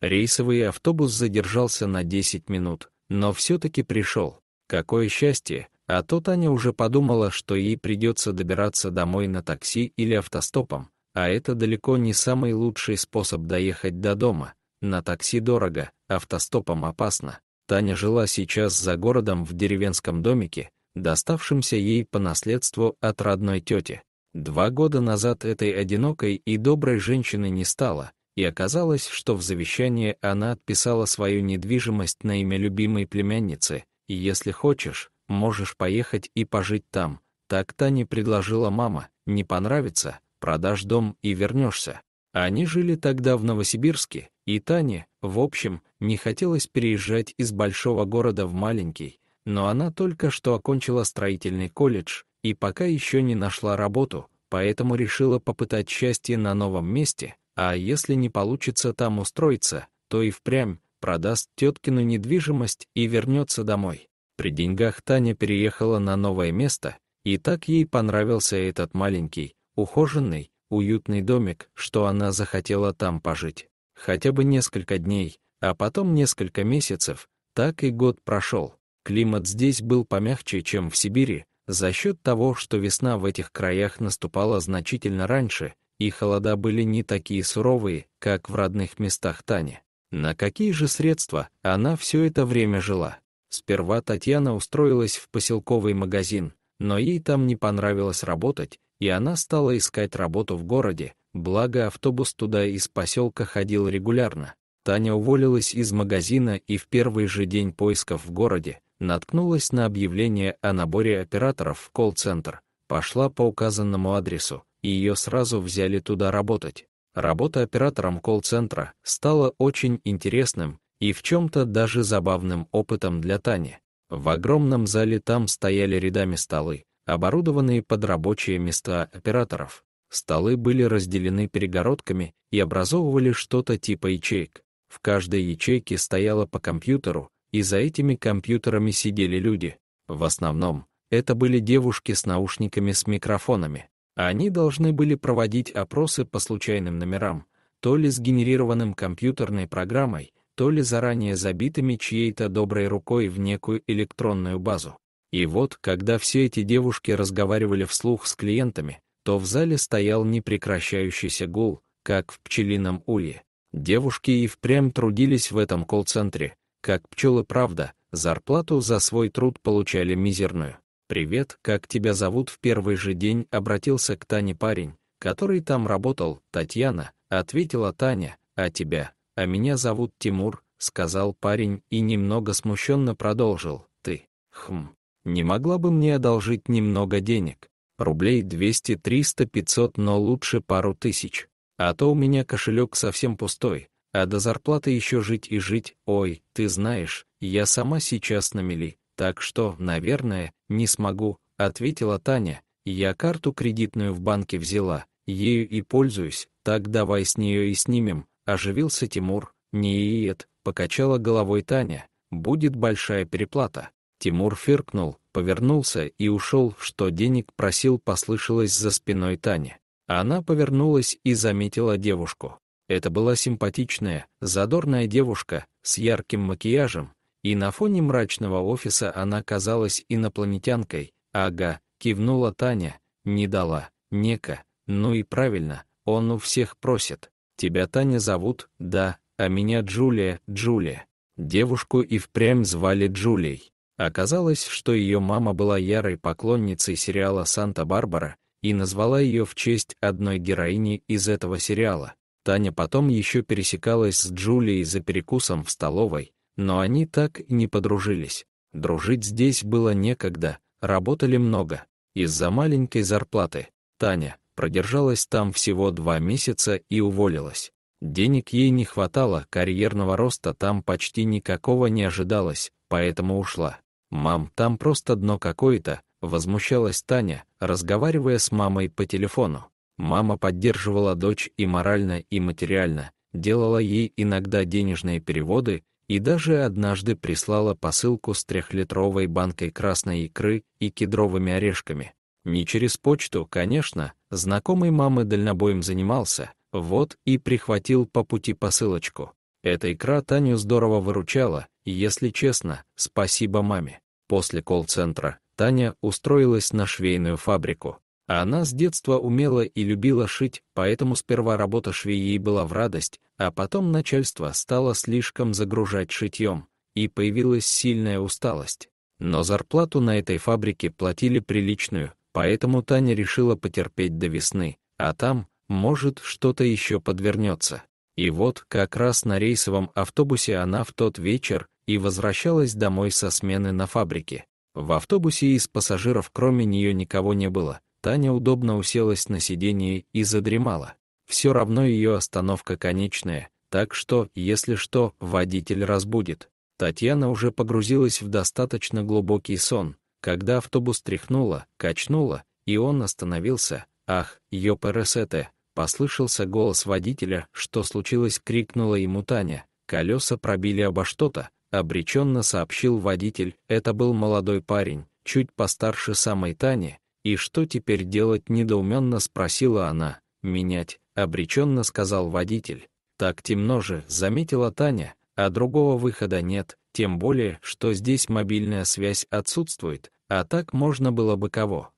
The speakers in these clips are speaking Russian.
Рейсовый автобус задержался на 10 минут, но все-таки пришел. Какое счастье! А то Таня уже подумала, что ей придется добираться домой на такси или автостопом, а это далеко не самый лучший способ доехать до дома. На такси дорого, автостопом опасно. Таня жила сейчас за городом в деревенском домике, доставшемся ей по наследству от родной тети. 2 года назад этой одинокой и доброй женщины не стало, и оказалось, что в завещании она отписала свою недвижимость на имя любимой племянницы, и если хочешь, можешь поехать и пожить там. Так Тане предложила мама, не понравится, продашь дом и вернешься. Они жили тогда в Новосибирске, и Тане, в общем, не хотелось переезжать из большого города в маленький, но она только что окончила строительный колледж и пока еще не нашла работу, поэтому решила попытать счастье на новом месте, а если не получится там устроиться, то и впрямь продаст теткину недвижимость и вернется домой. При деньгах Таня переехала на новое место, и так ей понравился этот маленький, ухоженный, уютный домик, что она захотела там пожить. Хотя бы несколько дней, а потом несколько месяцев, так и год прошел. Климат здесь был помягче, чем в Сибири, за счет того, что весна в этих краях наступала значительно раньше, и холода были не такие суровые, как в родных местах Тани. На какие же средства она все это время жила? Сперва Татьяна устроилась в поселковый магазин, но ей там не понравилось работать, и она стала искать работу в городе, благо автобус туда из поселка ходил регулярно. Таня уволилась из магазина и в первый же день поисков в городе наткнулась на объявление о наборе операторов в колл-центр, пошла по указанному адресу, и ее сразу взяли туда работать. Работа оператором колл-центра стала очень интересным и в чем-то даже забавным опытом для Тани. В огромном зале там стояли рядами столы, оборудованные под рабочие места операторов. Столы были разделены перегородками и образовывали что-то типа ячеек. В каждой ячейке стояло по компьютеру, и за этими компьютерами сидели люди. В основном, это были девушки с наушниками с микрофонами. Они должны были проводить опросы по случайным номерам, то ли сгенерированным компьютерной программой, то ли заранее забитыми чьей-то доброй рукой в некую электронную базу. И вот, когда все эти девушки разговаривали вслух с клиентами, то в зале стоял непрекращающийся гул, как в пчелином улье. Девушки и впрямь трудились в этом колл-центре, как пчелы, правда, зарплату за свой труд получали мизерную. «Привет, как тебя зовут?» В первый же день обратился к Тане парень, который там работал. «Татьяна», — ответила Таня, — «а тебя?» «А меня зовут Тимур», — сказал парень и немного смущенно продолжил. «Ты, не могла бы мне одолжить немного денег? Рублей 200, 300, 500, но лучше пару тысяч. А то у меня кошелек совсем пустой, а до зарплаты еще жить и жить. Ой, ты знаешь, я сама сейчас на мели, так что, наверное, не смогу», — ответила Таня. «Я карту кредитную в банке взяла, ею и пользуюсь, так давай с нее и снимем». Оживился Тимур. «Нет», — покачала головой Таня, — «будет большая переплата». Тимур фыркнул, повернулся и ушел. «Что денег просил?» — послышалось за спиной Тани. Она повернулась и заметила девушку. Это была симпатичная, задорная девушка с ярким макияжем, и на фоне мрачного офиса она казалась инопланетянкой. «Ага», — кивнула Таня, — «не дала, нека, ну и правильно, он у всех просит. Тебя Таня зовут?» «Да, а меня Джулия». «Джулия». Девушку и впрямь звали Джулией. Оказалось, что ее мама была ярой поклонницей сериала «Санта-Барбара» и назвала ее в честь одной героини из этого сериала. Таня потом еще пересекалась с Джулией за перекусом в столовой, но они так и не подружились. Дружить здесь было некогда, работали много. Из-за маленькой зарплаты Таня продержалась там всего 2 месяца и уволилась. Денег ей не хватало, карьерного роста там почти никакого не ожидалось, поэтому ушла. «Мам, там просто дно какое-то», — возмущалась Таня, разговаривая с мамой по телефону. Мама поддерживала дочь и морально, и материально, делала ей иногда денежные переводы и даже однажды прислала посылку с 3-литровой банкой красной икры и кедровыми орешками. Не через почту, конечно, знакомый мамы дальнобоем занимался, вот и прихватил по пути посылочку. Эта икра Таню здорово выручала, и, если честно, спасибо маме. После колл-центра Таня устроилась на швейную фабрику. А она с детства умела и любила шить, поэтому сперва работа швеей была в радость, а потом начальство стало слишком загружать шитьем, и появилась сильная усталость. Но зарплату на этой фабрике платили приличную, поэтому Таня решила потерпеть до весны, а там, может, что-то еще подвернется. И вот, как раз на рейсовом автобусе она в тот вечер и возвращалась домой со смены на фабрике. В автобусе из пассажиров кроме нее никого не было. Таня удобно уселась на сиденье и задремала. Все равно ее остановка конечная, так что, если что, водитель разбудит. Татьяна уже погрузилась в достаточно глубокий сон, когда автобус тряхнуло, качнуло, и он остановился. «Ах, ёпрст!» — послышался голос водителя. «Что случилось?» — крикнула ему Таня. «Колеса пробили обо что-то», — обреченно сообщил водитель. Это был молодой парень, чуть постарше самой Тани. «И что теперь делать?» — недоуменно спросила она. «Менять», — обреченно сказал водитель. «Так темно же», — заметила Таня, «а другого выхода нет, тем более, что здесь мобильная связь отсутствует, а так можно было бы кого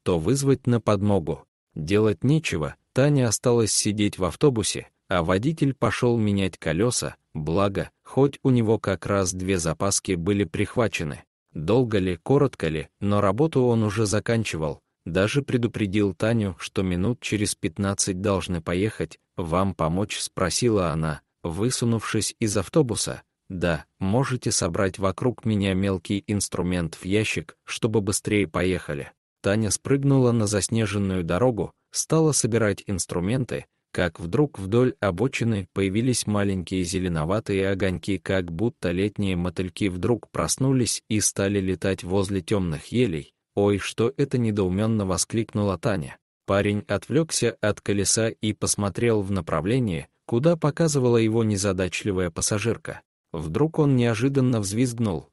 то вызвать на подмогу». Делать нечего, Таня осталась сидеть в автобусе, а водитель пошел менять колеса, благо, хоть у него как раз 2 запаски были прихвачены. Долго ли, коротко ли, но работу он уже заканчивал, даже предупредил Таню, что минут через 15 должны поехать. «Вам помочь?» — спросила она, высунувшись из автобуса. «Да, можете собрать вокруг меня мелкий инструмент в ящик, чтобы быстрее поехали». Таня спрыгнула на заснеженную дорогу, стала собирать инструменты, как вдруг вдоль обочины появились маленькие зеленоватые огоньки, как будто летние мотыльки вдруг проснулись и стали летать возле темных елей. «Ой, что это?» — недоуменно воскликнула Таня. Парень отвлекся от колеса и посмотрел в направлении, куда показывала его незадачливая пассажирка. Вдруг он неожиданно взвизгнул,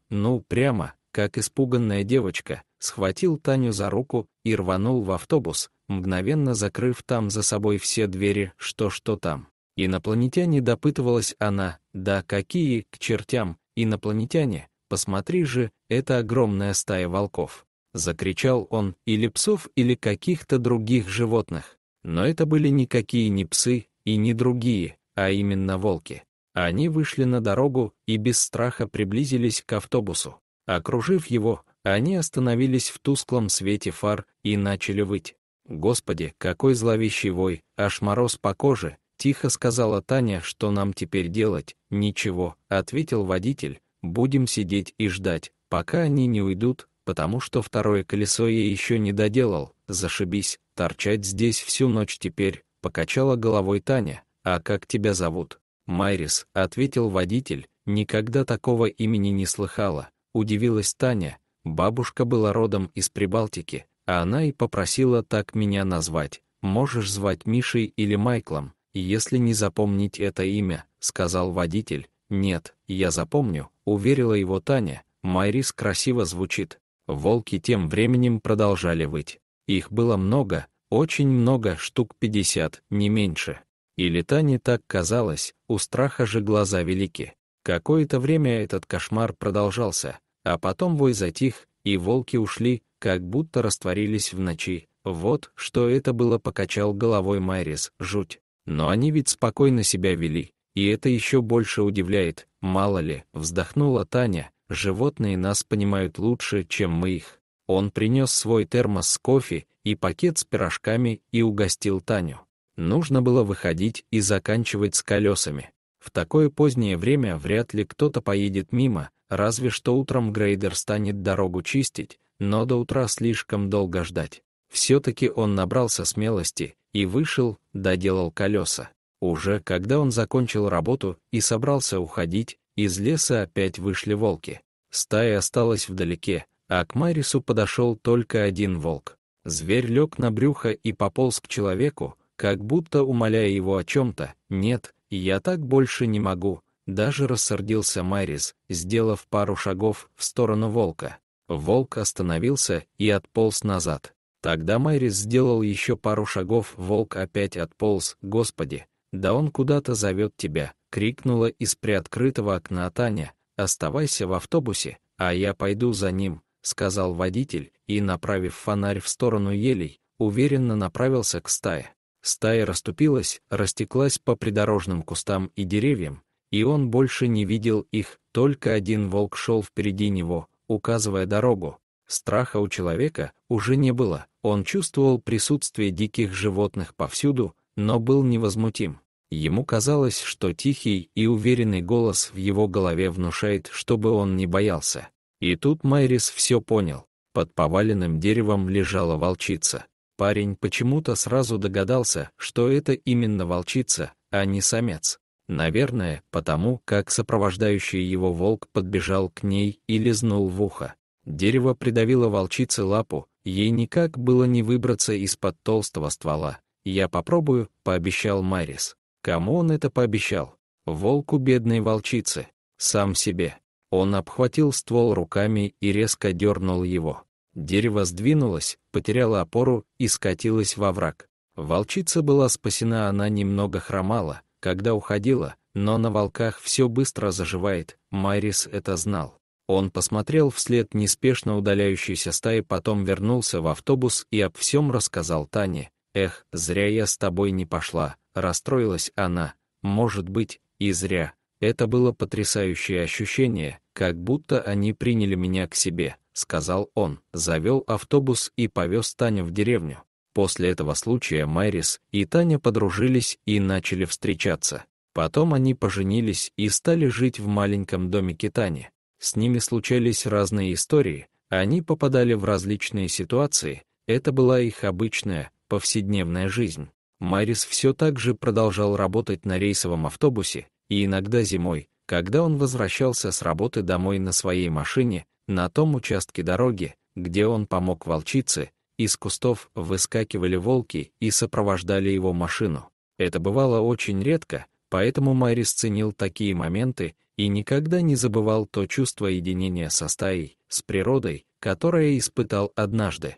прямо, как испуганная девочка, схватил Таню за руку и рванул в автобус, мгновенно закрыв там за собой все двери. Что там? Инопланетяне, допытывалась она. Да какие, к чертям, инопланетяне, посмотри же, это огромная стая волков. Закричал он, или псов, или каких-то других животных. Но это были никакие не псы и не другие, а именно волки. Они вышли на дорогу и без страха приблизились к автобусу. Окружив его, они остановились в тусклом свете фар и начали выть. «Господи, какой зловещий вой, аж мороз по коже!» — тихо сказала Таня. «Что нам теперь делать?» «Ничего», — ответил водитель, «будем сидеть и ждать, пока они не уйдут, потому что второе колесо я еще не доделал». «Зашибись, торчать здесь всю ночь теперь», — покачала головой Таня. «А как тебя зовут?» «Майрис», — ответил водитель, «никогда такого имени не слыхала». Удивилась Таня. Бабушка была родом из Прибалтики, а она и попросила так меня назвать. «Можешь звать Мишей или Майклом, если не запомнить это имя», — сказал водитель. «Нет, я запомню», — уверила его Таня. «Майрис красиво звучит». Волки тем временем продолжали выть. Их было много, очень много, штук 50, не меньше. Или Тане так казалось, у страха же глаза велики. Какое-то время этот кошмар продолжался, а потом вой затих, и волки ушли, как будто растворились в ночи. «Вот, что это было?» — покачал головой Майрис. «Жуть. Но они ведь спокойно себя вели, и это еще больше удивляет. Мало ли», — вздохнула Таня, «животные нас понимают лучше, чем мы их». Он принес свой термос с кофе и пакет с пирожками и угостил Таню. Нужно было выходить и заканчивать с колесами. В такое позднее время вряд ли кто-то поедет мимо, разве что утром грейдер станет дорогу чистить, но до утра слишком долго ждать. Все-таки он набрался смелости и вышел, доделал колеса. Уже когда он закончил работу и собрался уходить, из леса опять вышли волки. Стая осталась вдалеке, а к Майрису подошел только один волк. Зверь лег на брюхо и пополз к человеку, как будто умоляя его о чем-то. «Нет, я так больше не могу», — даже рассердился Майрис, сделав пару шагов в сторону волка. Волк остановился и отполз назад. Тогда Майрис сделал еще пару шагов, волк опять отполз. «Господи, да он куда-то зовет тебя», — крикнула из приоткрытого окна Таня. «Оставайся в автобусе, а я пойду за ним», — сказал водитель и, направив фонарь в сторону елей, уверенно направился к стае. Стая расступилась, растеклась по придорожным кустам и деревьям, и он больше не видел их, только один волк шел впереди него, указывая дорогу. Страха у человека уже не было, он чувствовал присутствие диких животных повсюду, но был невозмутим. Ему казалось, что тихий и уверенный голос в его голове внушает, чтобы он не боялся. И тут Майрис все понял. Под поваленным деревом лежала волчица. Парень почему-то сразу догадался, что это именно волчица, а не самец. Наверное, потому как сопровождающий его волк подбежал к ней и лизнул в ухо. Дерево придавило волчице лапу, ей никак было не выбраться из-под толстого ствола. «Я попробую», — пообещал Майрис. Кому он это пообещал? Волку бедной волчицы. Сам себе. Он обхватил ствол руками и резко дернул его. Дерево сдвинулось, потеряло опору и скатилось во враг. Волчица была спасена, она немного хромала, когда уходила, но на волках все быстро заживает, Майрис это знал. Он посмотрел вслед неспешно удаляющейся стаи, потом вернулся в автобус и об всем рассказал Тане. «Эх, зря я с тобой не пошла», — расстроилась она. «Может быть, и зря. Это было потрясающее ощущение, как будто они приняли меня к себе», — сказал он, завел автобус и повез Таню в деревню. После этого случая Майрис и Таня подружились и начали встречаться. Потом они поженились и стали жить в маленьком домике Тани. С ними случались разные истории, они попадали в различные ситуации, это была их обычная, повседневная жизнь. Майрис все так же продолжал работать на рейсовом автобусе, и иногда зимой, когда он возвращался с работы домой на своей машине, на том участке дороги, где он помог волчице, из кустов выскакивали волки и сопровождали его машину. Это бывало очень редко, поэтому Майрис ценил такие моменты и никогда не забывал то чувство единения со стаей, с природой, которое испытал однажды.